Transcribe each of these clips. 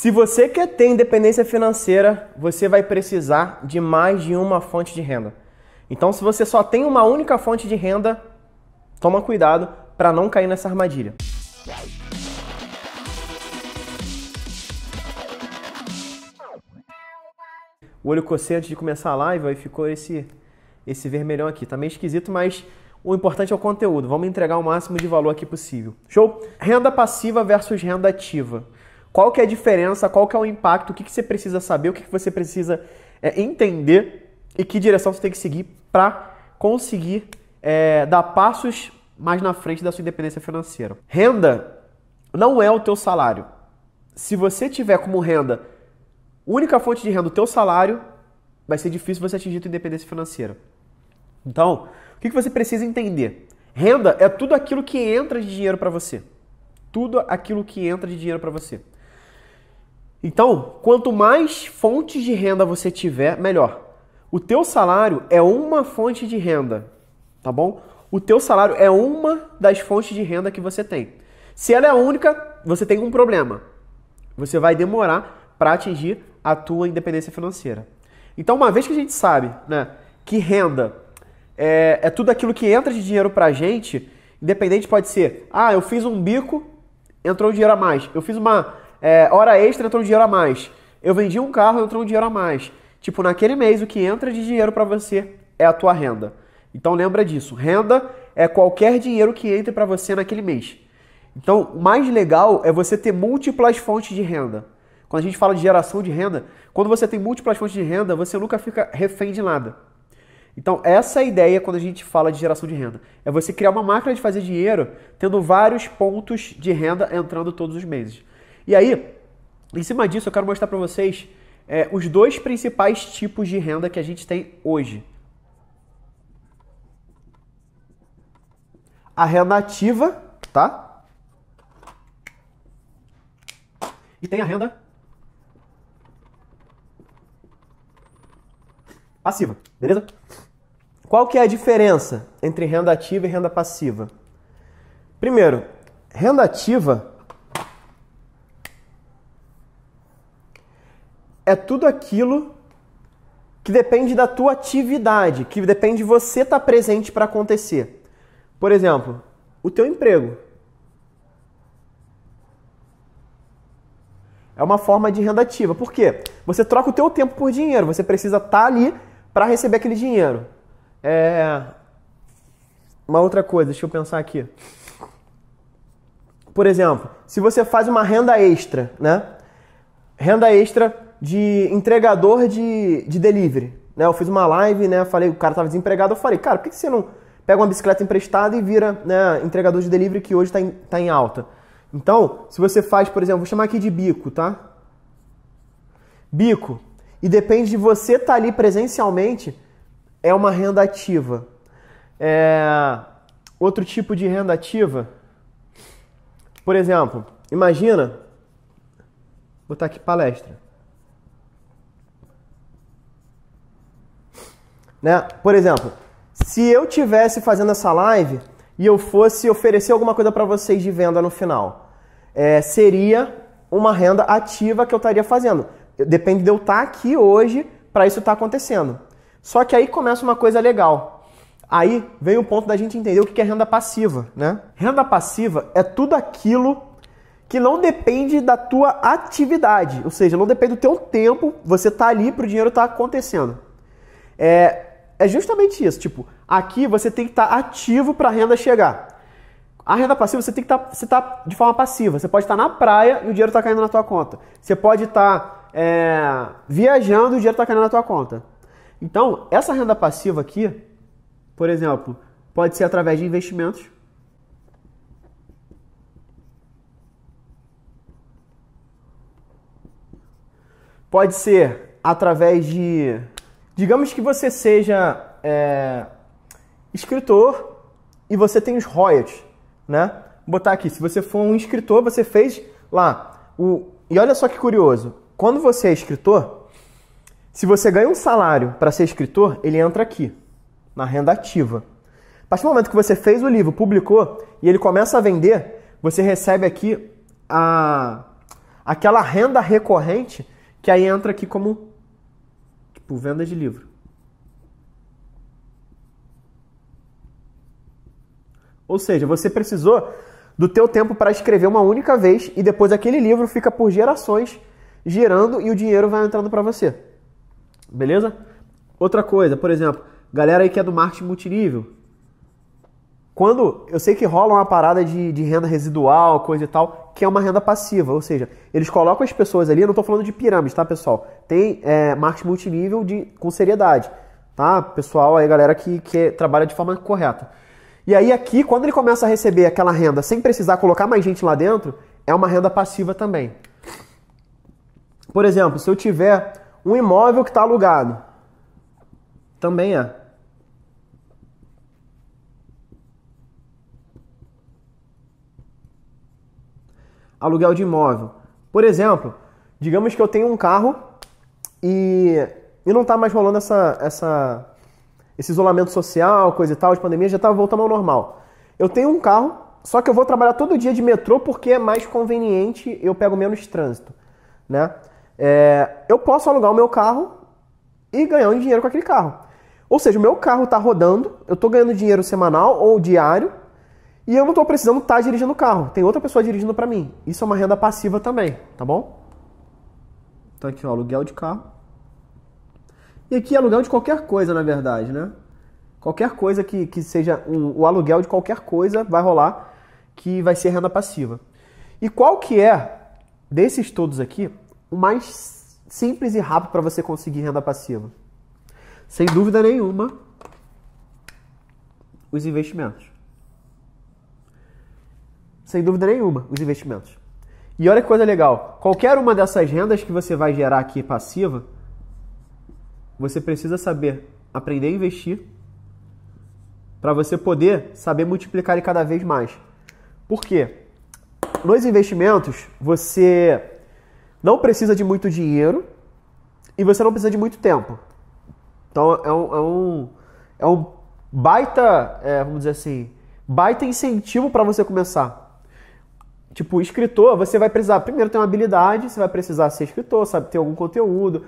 Se você quer ter independência financeira, você vai precisar de mais de uma fonte de renda. Então, se você só tem uma única fonte de renda, toma cuidado para não cair nessa armadilha. O olho cocei antes de começar a live, aí ficou esse vermelhão aqui. Tá meio esquisito, mas o importante é o conteúdo. Vamos entregar o máximo de valor aqui possível. Show? Renda passiva versus renda ativa. Qual que é a diferença? Qual que é o impacto? O que você precisa saber? O que você precisa entender? E que direção você tem que seguir para conseguir dar passos mais na frente da sua independência financeira. Renda não é o teu salário. Se você tiver como renda, única fonte de renda, o teu salário, vai ser difícil você atingir a tua independência financeira. Então, o que você precisa entender? Renda é tudo aquilo que entra de dinheiro para você. Tudo aquilo que entra de dinheiro para você. Então, quanto mais fontes de renda você tiver, melhor. O teu salário é uma fonte de renda, tá bom? O teu salário é uma das fontes de renda que você tem. Se ela é a única, você tem um problema. Você vai demorar para atingir a tua independência financeira. Então, uma vez que a gente sabe, né, que renda é tudo aquilo que entra de dinheiro pra gente, independente pode ser, eu fiz um bico, entrou um dinheiro a mais. Eu fiz uma hora extra, entrou um dinheiro a mais. Eu vendi um carro, entrou um dinheiro a mais. Tipo, naquele mês, o que entra de dinheiro pra você é a tua renda. Então, lembra disso. Renda é qualquer dinheiro que entre pra você naquele mês. Então, o mais legal é você ter múltiplas fontes de renda. Quando a gente fala de geração de renda, quando você tem múltiplas fontes de renda, você nunca fica refém de nada. Então, essa é a ideia quando a gente fala de geração de renda. É você criar uma máquina de fazer dinheiro tendo vários pontos de renda entrando todos os meses. E aí, em cima disso, eu quero mostrar para vocês os dois principais tipos de renda que a gente tem hoje. A renda ativa, tá? E tem a renda passiva, beleza? Qual que é a diferença entre renda ativa e renda passiva? Primeiro, renda ativa é tudo aquilo que depende da tua atividade, que depende de você estar presente para acontecer. Por exemplo, o teu emprego. É uma forma de renda ativa. Por quê? Você troca o teu tempo por dinheiro. Você precisa estar ali para receber aquele dinheiro. Uma outra coisa, deixa eu pensar aqui. Por exemplo, se você faz uma renda extra, né? Renda extra de entregador de delivery. Né? Eu fiz uma live, né? Falei, o cara estava desempregado. Eu falei, cara, por que você não pega uma bicicleta emprestada e vira, né, entregador de delivery que hoje está em alta? Então, se você faz, por exemplo, vou chamar aqui de bico, tá? Bico. E depende de você estar ali presencialmente, é uma renda ativa. Outro tipo de renda ativa, por exemplo, imagina, vou botar aqui palestra. Né? Por exemplo, se eu estivesse fazendo essa live e eu fosse oferecer alguma coisa para vocês de venda no final, seria uma renda ativa que eu estaria fazendo. Depende de eu estar aqui hoje para isso estar acontecendo. Só que aí começa uma coisa legal. Aí vem o ponto da gente entender o que é renda passiva, né? Renda passiva é tudo aquilo que não depende da tua atividade. Ou seja, não depende do teu tempo, você tá ali para o dinheiro estar acontecendo. É justamente isso. Tipo, aqui você tem que estar ativo para a renda chegar. A renda passiva você tem que estar de forma passiva. Você pode estar na praia e o dinheiro está caindo na tua conta. Você pode estar viajando e o dinheiro está caindo na tua conta. Então, essa renda passiva aqui, por exemplo, pode ser através de investimentos. Pode ser através de... Digamos que você seja escritor e você tem os royalties, né? Vou botar aqui, se você for um escritor, você fez lá. E olha só que curioso. Quando você é escritor, se você ganha um salário para ser escritor, ele entra aqui, na renda ativa. A partir do momento que você fez o livro, publicou, e ele começa a vender, você recebe aqui aquela renda recorrente que aí entra aqui como tipo venda de livro. Ou seja, você precisou do teu tempo para escrever uma única vez e depois aquele livro fica por gerações girando e o dinheiro vai entrando para você. Beleza? Outra coisa, por exemplo, galera aí que é do marketing multinível. Quando eu sei que rola uma parada de renda residual, coisa e tal, que é uma renda passiva, ou seja, eles colocam as pessoas ali, eu não estou falando de pirâmide, tá, pessoal? Tem marketing multinível com seriedade, tá? Pessoal aí, galera que trabalha de forma correta. E aí aqui, quando ele começa a receber aquela renda sem precisar colocar mais gente lá dentro, é uma renda passiva também. Por exemplo, se eu tiver um imóvel que está alugado, também é. Aluguel de imóvel. Por exemplo, digamos que eu tenho um carro e não está mais rolando esse isolamento social, coisa e tal, de pandemia, já está voltando ao normal. Eu tenho um carro, só que eu vou trabalhar todo dia de metrô porque é mais conveniente, eu pego menos trânsito, né? Eu posso alugar o meu carro e ganhar um dinheiro com aquele carro. Ou seja, o meu carro está rodando, eu estou ganhando dinheiro semanal ou diário e eu não estou precisando estar dirigindo o carro. Tem outra pessoa dirigindo para mim. Isso é uma renda passiva também, tá bom? Então aqui, ó, aluguel de carro. E aqui aluguel de qualquer coisa, na verdade, né? Qualquer coisa que seja o aluguel de qualquer coisa vai rolar que vai ser renda passiva. E qual que é, desses todos aqui, o mais simples e rápido para você conseguir renda passiva? Sem dúvida nenhuma, os investimentos. Sem dúvida nenhuma, os investimentos. E olha que coisa legal. Qualquer uma dessas rendas que você vai gerar aqui passiva, você precisa saber aprender a investir para você poder saber multiplicar ele cada vez mais. Por quê? Nos investimentos, você não precisa de muito dinheiro e você não precisa de muito tempo. Então é um baita, vamos dizer assim, baita incentivo para você começar. Tipo, escritor, você vai precisar primeiro ter uma habilidade, você vai precisar ser escritor, sabe, ter algum conteúdo,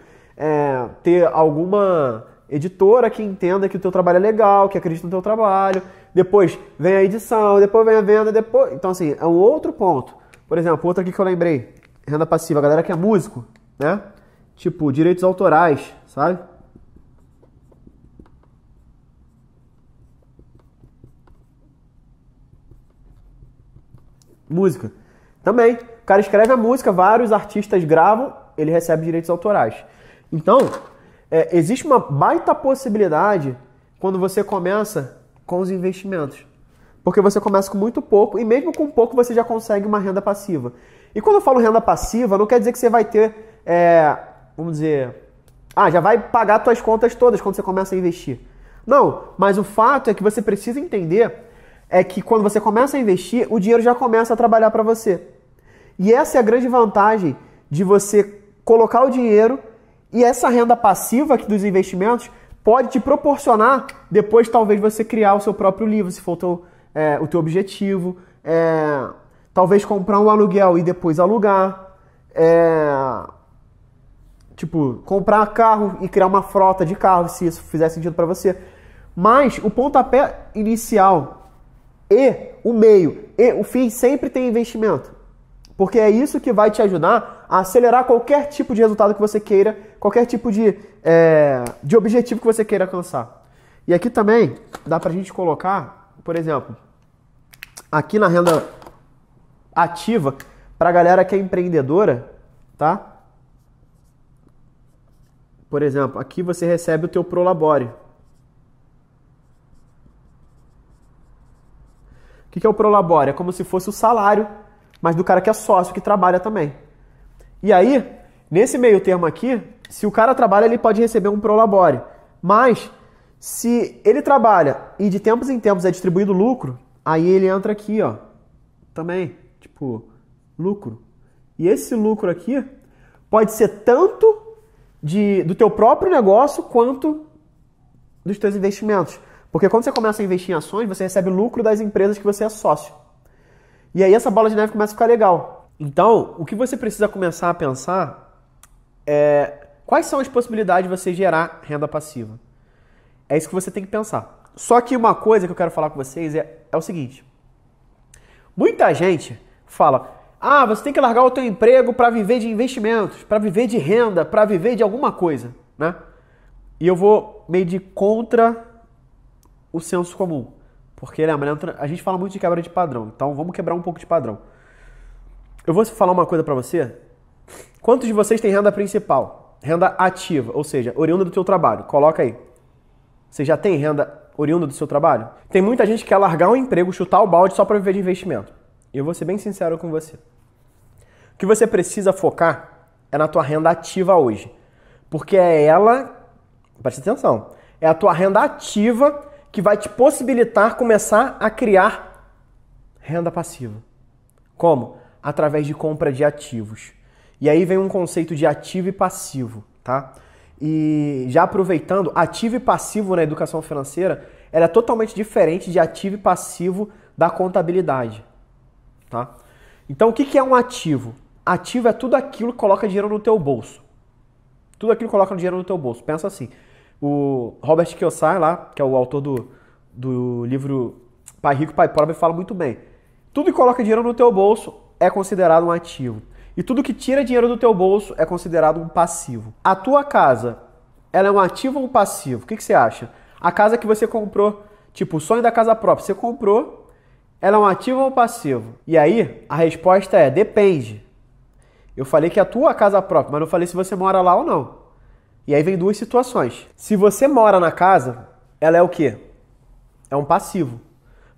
ter alguma editora que entenda que o teu trabalho é legal, que acredita no teu trabalho. Depois vem a edição, depois vem a venda, depois... Então, assim, é um outro ponto. Por exemplo, outro aqui que eu lembrei, renda passiva, a galera que é músico, né? Tipo, direitos autorais, sabe? Música. Também. O cara escreve a música, vários artistas gravam, ele recebe direitos autorais. Então, existe uma baita possibilidade quando você começa com os investimentos. Porque você começa com muito pouco e mesmo com pouco você já consegue uma renda passiva. E quando eu falo renda passiva, não quer dizer que você vai ter, vamos dizer, já vai pagar suas contas todas quando você começa a investir. Não, mas o fato é que você precisa entender que quando você começa a investir, o dinheiro já começa a trabalhar para você. E essa é a grande vantagem de você colocar o dinheiro e essa renda passiva aqui dos investimentos pode te proporcionar depois talvez você criar o seu próprio livro, se for o teu objetivo, talvez comprar um aluguel e depois alugar, tipo, comprar carro e criar uma frota de carros, se isso fizer sentido para você. Mas o pontapé inicial e o meio e o fim sempre tem investimento. Porque é isso que vai te ajudar a acelerar qualquer tipo de resultado que você queira, qualquer tipo de objetivo que você queira alcançar. E aqui também dá pra gente colocar, por exemplo, aqui na renda ativa, pra galera que é empreendedora, tá? Por exemplo, aqui você recebe o teu Prolabore. O que é o Prolabore? É como se fosse o salário, mas do cara que é sócio, que trabalha também. E aí, nesse meio termo aqui, se o cara trabalha, ele pode receber um Prolabore. Mas, se ele trabalha e de tempos em tempos é distribuído lucro, aí ele entra aqui, ó, também, tipo, lucro. E esse lucro aqui pode ser tanto do teu próprio negócio quanto dos teus investimentos. Porque quando você começa a investir em ações, você recebe lucro das empresas que você é sócio. E aí essa bola de neve começa a ficar legal. Então, o que você precisa começar a pensar é quais são as possibilidades de você gerar renda passiva. É isso que você tem que pensar. Só que uma coisa que eu quero falar com vocês é o seguinte. Muita gente fala, você tem que largar o teu emprego para viver de investimentos, para viver de renda, para viver de alguma coisa, né? E eu vou meio de contra o senso comum. Porque, lembra, a gente fala muito de quebra de padrão. Então, vamos quebrar um pouco de padrão. Eu vou falar uma coisa para você. Quantos de vocês têm renda principal? Renda ativa, ou seja, oriunda do teu trabalho. Coloca aí. Você já tem renda oriunda do seu trabalho? Tem muita gente que quer largar um emprego, chutar o balde só para viver de investimento. E eu vou ser bem sincero com você. O que você precisa focar é na tua renda ativa hoje. Porque é ela, presta atenção, é a tua renda ativa que vai te possibilitar começar a criar renda passiva. Como? Através de compra de ativos. E aí vem um conceito de ativo e passivo, tá? E já aproveitando, ativo e passivo na educação financeira, ela é totalmente diferente de ativo e passivo da contabilidade, tá? Então, o que é um ativo? Ativo é tudo aquilo que coloca dinheiro no teu bolso. Tudo aquilo que coloca dinheiro no teu bolso. Pensa assim, o Robert Kiyosaki lá, que é o autor do livro Pai Rico, Pai Pobre, fala muito bem. Tudo que coloca dinheiro no teu bolso é considerado um ativo. E tudo que tira dinheiro do teu bolso é considerado um passivo. A tua casa, ela é um ativo ou um passivo? O que você acha? A casa que você comprou, tipo o sonho da casa própria, você comprou, ela é um ativo ou um passivo? E aí, a resposta é, depende. Eu falei que é a tua casa própria, mas não falei se você mora lá ou não. E aí vem duas situações. Se você mora na casa, ela é o quê? É um passivo.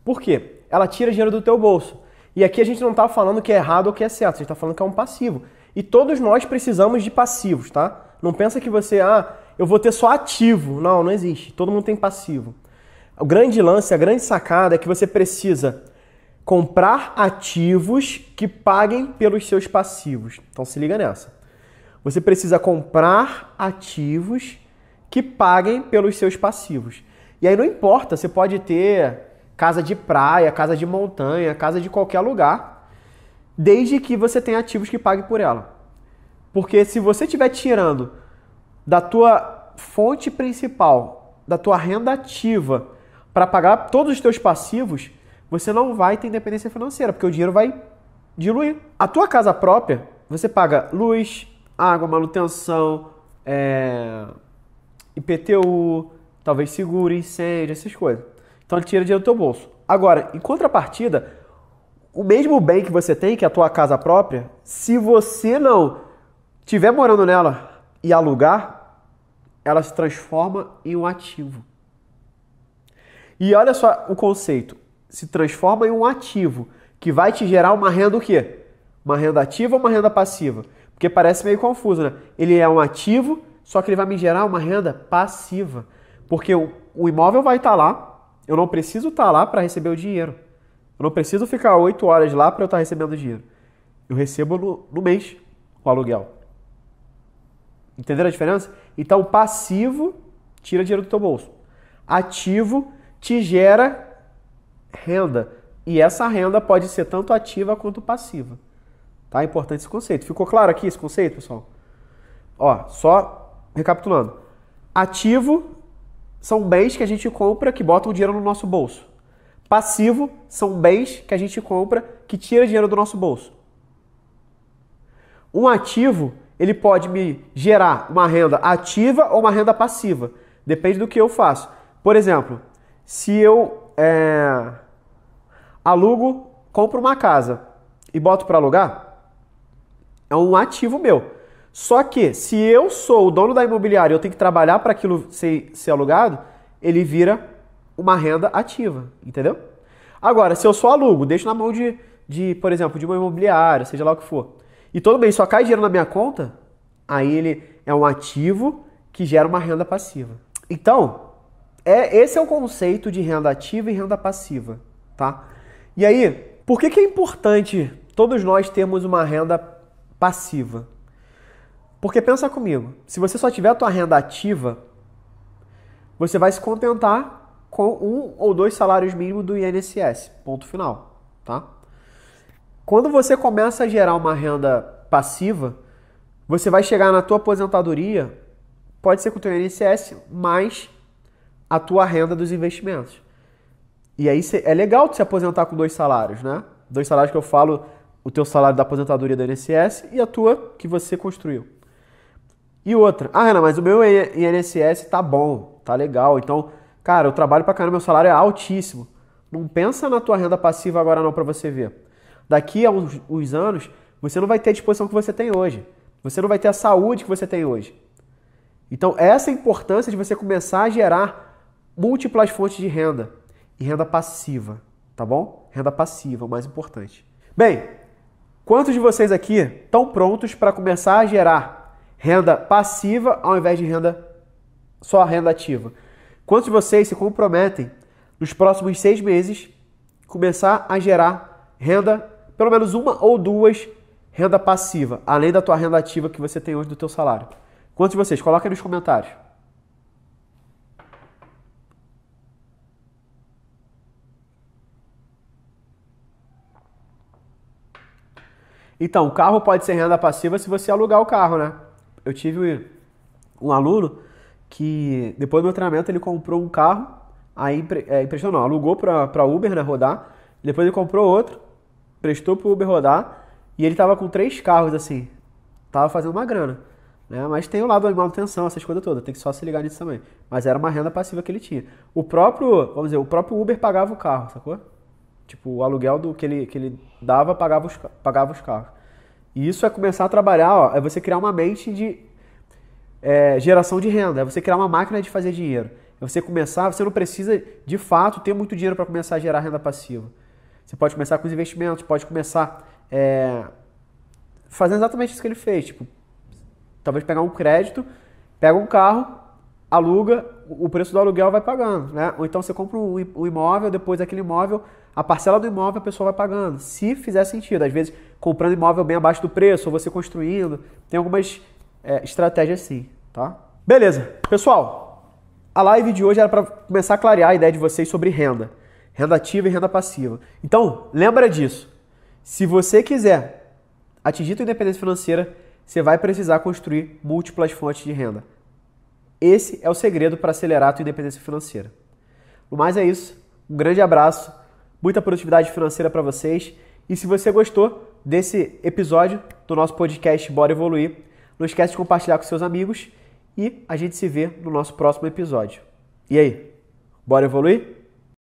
Por quê? Ela tira dinheiro do teu bolso. E aqui a gente não está falando que é errado ou que é certo, a gente está falando que é um passivo. E todos nós precisamos de passivos, tá? Não pensa que você, eu vou ter só ativo. Não, não existe. Todo mundo tem passivo. O grande lance, a grande sacada é que você precisa comprar ativos que paguem pelos seus passivos. Então se liga nessa. Você precisa comprar ativos que paguem pelos seus passivos. E aí não importa, você pode ter casa de praia, casa de montanha, casa de qualquer lugar, desde que você tenha ativos que paguem por ela. Porque se você estiver tirando da tua fonte principal, da tua renda ativa, para pagar todos os teus passivos, você não vai ter independência financeira, porque o dinheiro vai diluir. A tua casa própria, você paga luz, água, manutenção, IPTU, talvez seguro, incêndio, essas coisas. Então ele tira dinheiro do teu bolso. Agora, em contrapartida, o mesmo bem que você tem, que é a tua casa própria, se você não estiver morando nela e alugar, ela se transforma em um ativo. E olha só o conceito. Se transforma em um ativo que vai te gerar uma renda o quê? Uma renda ativa ou uma renda passiva? Porque parece meio confuso, né? Ele é um ativo, só que ele vai me gerar uma renda passiva. Porque o imóvel vai estar lá, eu não preciso estar lá para receber o dinheiro. Eu não preciso ficar 8 horas lá para eu estar recebendo dinheiro. Eu recebo no mês o aluguel. Entenderam a diferença? Então, passivo tira dinheiro do teu bolso. Ativo te gera renda. E essa renda pode ser tanto ativa quanto passiva. Tá? É importante esse conceito. Ficou claro aqui esse conceito, pessoal? Ó, só recapitulando. Ativo são bens que a gente compra que botam dinheiro no nosso bolso. Passivo são bens que a gente compra que tira dinheiro do nosso bolso. Um ativo, ele pode me gerar uma renda ativa ou uma renda passiva. Depende do que eu faço. Por exemplo, se eu compro uma casa e boto para alugar, é um ativo meu. Só que, se eu sou o dono da imobiliária e eu tenho que trabalhar para aquilo ser alugado, ele vira uma renda ativa, entendeu? Agora, se eu só alugo, deixo na mão por exemplo, de uma imobiliária, seja lá o que for, e todo mês só cai dinheiro na minha conta, aí ele é um ativo que gera uma renda passiva. Então, esse é o conceito de renda ativa e renda passiva, tá? E aí, por que é importante todos nós termos uma renda passiva? Porque pensa comigo, se você só tiver a tua renda ativa, você vai se contentar com 1 ou 2 salários mínimos do INSS, ponto final, tá? Quando você começa a gerar uma renda passiva, você vai chegar na tua aposentadoria, pode ser com o teu INSS, mais a tua renda dos investimentos. E aí é legal tu se aposentar com 2 salários, né? 2 salários que eu falo, o teu salário da aposentadoria do INSS e a tua que você construiu. E outra, Renan, mas o meu INSS tá bom, tá legal, então, cara, eu trabalho pra caramba, meu salário é altíssimo. Não pensa na tua renda passiva agora não pra você ver. Daqui a uns anos, você não vai ter a disposição que você tem hoje. Você não vai ter a saúde que você tem hoje. Então, essa é a importância de você começar a gerar múltiplas fontes de renda. E renda passiva, tá bom? Renda passiva, o mais importante. Bem, quantos de vocês aqui estão prontos para começar a gerar renda passiva ao invés de só renda ativa? Quantos de vocês se comprometem nos próximos 6 meses começar a gerar renda, pelo menos 1 ou 2 renda passiva, além da tua renda ativa que você tem hoje do teu salário? Quantos de vocês? Coloquem nos comentários. Então, o carro pode ser renda passiva se você alugar o carro, né? Eu tive um aluno que, depois do meu treinamento, ele comprou um carro, aí emprestou não, alugou para Uber, né, rodar, depois ele comprou outro, prestou para o Uber rodar, e ele tava com 3 carros, assim, tava fazendo uma grana, né? Mas tem o lado da manutenção, essas coisas todas, tem que só se ligar nisso também. Mas era uma renda passiva que ele tinha. O próprio Uber pagava o carro, sacou? Tipo, o aluguel que ele dava pagava os carros. E isso é começar a trabalhar, ó, é você criar uma mente de geração de renda, é você criar uma máquina de fazer dinheiro. É você começar, você não precisa, de fato, ter muito dinheiro para começar a gerar renda passiva. Você pode começar com os investimentos, pode começar fazendo exatamente isso que ele fez. Tipo, talvez pegar um crédito, pega um carro, aluga, o preço do aluguel vai pagando, né? Ou então você compra um imóvel, depois daquele imóvel, a parcela do imóvel a pessoa vai pagando, se fizer sentido. Às vezes, comprando imóvel bem abaixo do preço, ou você construindo, tem algumas estratégias assim, tá? Beleza, pessoal, a live de hoje era para começar a clarear a ideia de vocês sobre renda ativa e renda passiva. Então, lembra disso, se você quiser atingir a sua independência financeira, você vai precisar construir múltiplas fontes de renda. Esse é o segredo para acelerar a tua independência financeira. No mais é isso. Um grande abraço, muita produtividade financeira para vocês. E se você gostou desse episódio do nosso podcast Bora Evoluir, não esquece de compartilhar com seus amigos e a gente se vê no nosso próximo episódio. E aí, bora evoluir?